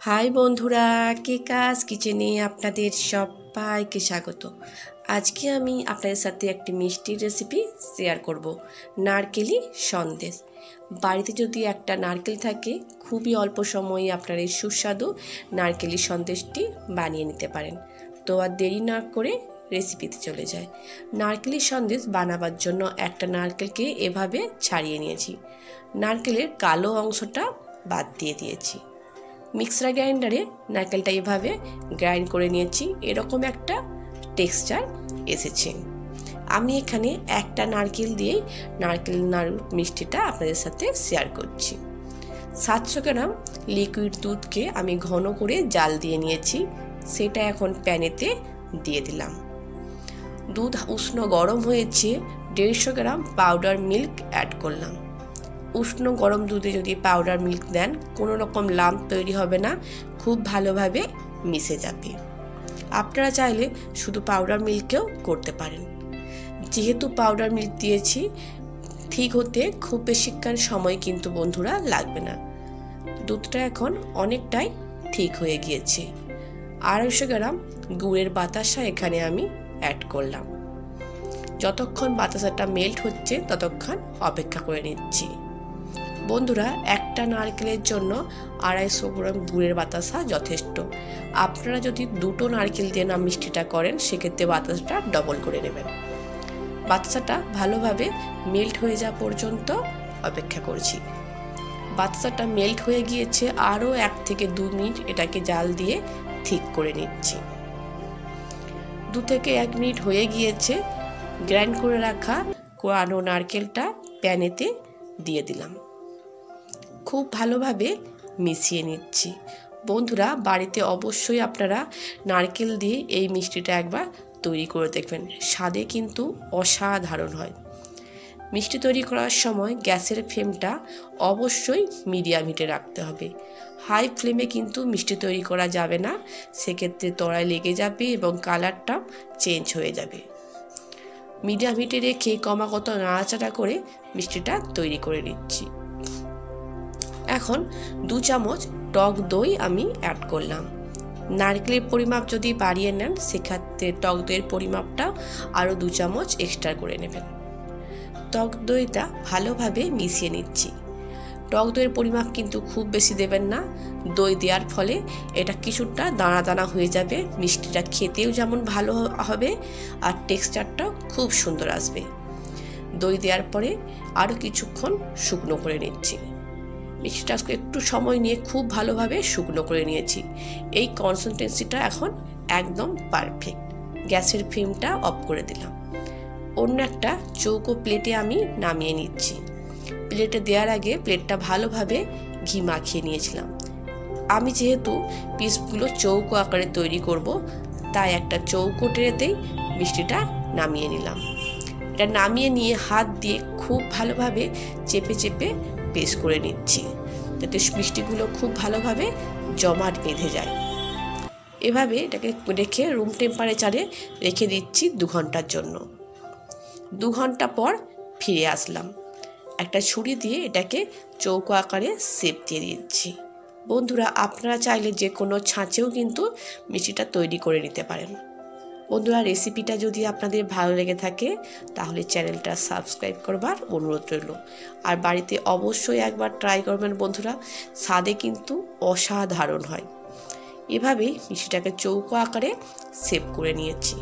High বন্ধুরা, কেকাস কিচেনে আপনাদের সবাইকে স্বাগত। আজকে আমি আপনাদের সাথে একটি মিষ্টির রেসিপি শেয়ার করব, নারকেলি সন্দেশ। বাড়িতে যদি একটা নারকেল থাকে, খুবই অল্প সময়ে আপনারা এই সুস্বাদু নারকেলি সন্দেশটি বানিয়ে নিতে পারেন। তো আর দেরি না করে রেসিপিতে চলে যায়। নারকেলি সন্দেশ বানাবার জন্য একটা নারকেলকে এভাবে ছাড়িয়ে নিয়েছি। নারকেলের কালো অংশটা বাদ দিয়ে দিয়েছি। মিক্সার গ্রাইন্ডারে নারকেলটা এভাবে গ্রাইন্ড করে নিয়েছি। এরকম একটা টেক্সচার এসেছে। আমি এখানে একটা নারকেল দিয়েই নারকেল নাড়ু মিষ্টিটা আপনাদের সাথে শেয়ার করছি। 700 গ্রাম লিকুইড দুধকে আমি ঘন করে জাল দিয়ে নিয়েছি। সেটা এখন প্যানেতে দিয়ে দিলাম। দুধ উষ্ণ গরম হয়েছে, 150 গ্রাম পাউডার মিল্ক অ্যাড করলাম। উষ্ণ গরম দুধে যদি পাউডার মিল্ক দেন, কোনো রকম লাম্প তৈরি হবে না, খুব ভালোভাবে মিশে যাবে। আপনারা চাইলে শুধু পাউডার মিল্কেও করতে পারেন। যেহেতু পাউডার মিল্ক দিয়েছি, ঠিক হতে খুব বেশিক্ষণ সময় কিন্তু বন্ধুরা লাগবে না। দুধটা এখন অনেকটাই ঠিক হয়ে গিয়েছে। 250 গ্রাম গুড়ের বাতাসা এখানে আমি অ্যাড করলাম। যতক্ষণ বাতাসাটা মেল্ট হচ্ছে ততক্ষণ অপেক্ষা করে নিচ্ছি। বন্ধুরা, একটা নারকেলের জন্য 250 গ্রাম গুড়ের বাতাসা যথেষ্ট। আপনারা যদি দুটো নারকেল দিয়ে না মিষ্টিটা করেন, সেক্ষেত্রে বাতাসাটা ডবল করে নেবেন। বাতাসাটা ভালোভাবে মেল্ট হয়ে যাওয়া পর্যন্ত অপেক্ষা করছি। বাতাসাটা মেল্ট হয়ে গিয়েছে, আরও 1 থেকে 2 মিনিট এটাকে জাল দিয়ে ঠিক করে নিচ্ছি। 2 থেকে 1 মিনিট হয়ে গিয়েছে। গ্রাইন্ড করে রাখা কোরানো নারকেলটা প্যানেতে দিয়ে দিলাম। খুব ভালোভাবে মিশিয়ে নিচ্ছি। বন্ধুরা, বাড়িতে অবশ্যই আপনারা নারকেল দিয়ে এই মিষ্টিটা একবার তৈরি করে দেখবেন। স্বাদে কিন্তু অসাধারণ হয়। মিষ্টি তৈরি করার সময় গ্যাসের ফ্লেমটা অবশ্যই মিডিয়াম হিটে রাখতে হবে। হাই ফ্লেমে কিন্তু মিষ্টি তৈরি করা যাবে না, সেক্ষেত্রে তলায় লেগে যাবে এবং কালারটা চেঞ্জ হয়ে যাবে। মিডিয়াম হিটে রেখে ক্রমাগত নাড়াচাড়া করে মিষ্টিটা তৈরি করে নিচ্ছি। এখন 2 চামচ টক দই আমি অ্যাড করলাম। নারকেলের পরিমাপ যদি বাড়িয়ে নেন, সেক্ষেত্রে টক দইয়ের পরিমাপটা আরও 2 চামচ এক্সট্রা করে নেবেন। টক দইটা ভালোভাবে মিশিয়ে নিচ্ছি। টক দইয়ের পরিমাপ কিন্তু খুব বেশি দেবেন না। দই দেওয়ার ফলে এটা কিছুটা দানা দানা হয়ে যাবে। মিষ্টিটা খেতেও যেমন ভালো হবে আর টেক্সচারটাও খুব সুন্দর আসবে। দই দেওয়ার পরে আরও কিছুক্ষণ শুকনো করে নিচ্ছি। মিষ্টিটা একটু সময় নিয়ে খুব ভালোভাবে শুকনো করে নিয়েছি। এই কনসিস্টেন্সিটা এখন একদম পারফেক্ট। গ্যাসের ফ্লেমটা অফ করে দিলাম। অন্য একটা চৌকো প্লেটে আমি নামিয়ে নিচ্ছি। প্লেটে দেওয়ার আগে প্লেটটা ভালোভাবে ঘি মাখিয়ে নিয়েছিলাম। আমি যেহেতু পিসগুলো চৌকো আকারে তৈরি করব, তাই একটা চৌকো ট্রেতেই মিষ্টিটা নামিয়ে নিলাম। এটা নামিয়ে নিয়ে হাত দিয়ে খুব ভালোভাবে চেপে চেপে পেস্ট করে নিচ্ছি, যাতে মিষ্টিগুলো খুব ভালোভাবে জমাট বেঁধে যায়। এভাবে এটাকে রেখে রুম টেম্পারেচারে রেখে দিচ্ছি 2 ঘন্টার জন্য। 2 ঘন্টা পর ফিরে আসলাম। একটা ছুরি দিয়ে এটাকে চৌকো আকারে শেপ দিয়ে দিচ্ছি। বন্ধুরা, আপনারা চাইলে যে কোনো ছাঁচেও কিন্তু মিষ্টিটা তৈরি করে নিতে পারেন। বন্ধুরা, রেসিপিটা যদি আপনাদের ভালো লেগে থাকে, তাহলে চ্যানেলটা সাবস্ক্রাইব করবার অনুরোধ রইল। আর বাড়িতে অবশ্যই একবার ট্রাই করবেন বন্ধুরা, স্বাদে কিন্তু অসাধারণ হয়। এভাবেই মিষ্টিটাকে চৌকো আকারে শেপ করে নিয়েছি।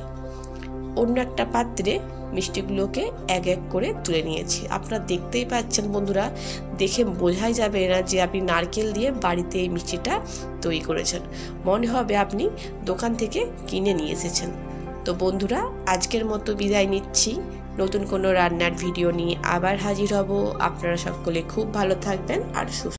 অন্য একটা পাত্রে মিষ্টিগুলোকে এক এক করে তুলে নিয়েছি। আপনারা দেখতেই পাচ্ছেন বন্ধুরা, দেখে বোঝাই যাবে না যে আপনি নারকেল দিয়ে বাড়িতে এই মিষ্টিটা তৈরি করেছেন। মনে হবে আপনি দোকান থেকে কিনে নিয়ে এসেছেন। তো বন্ধুরা, আজকের মতো বিদায় নিচ্ছি। নতুন কোনো রান্নার ভিডিও নিয়ে আবার হাজির হব। আপনারা সকলে খুব ভালো থাকবেন আর সুস্থ।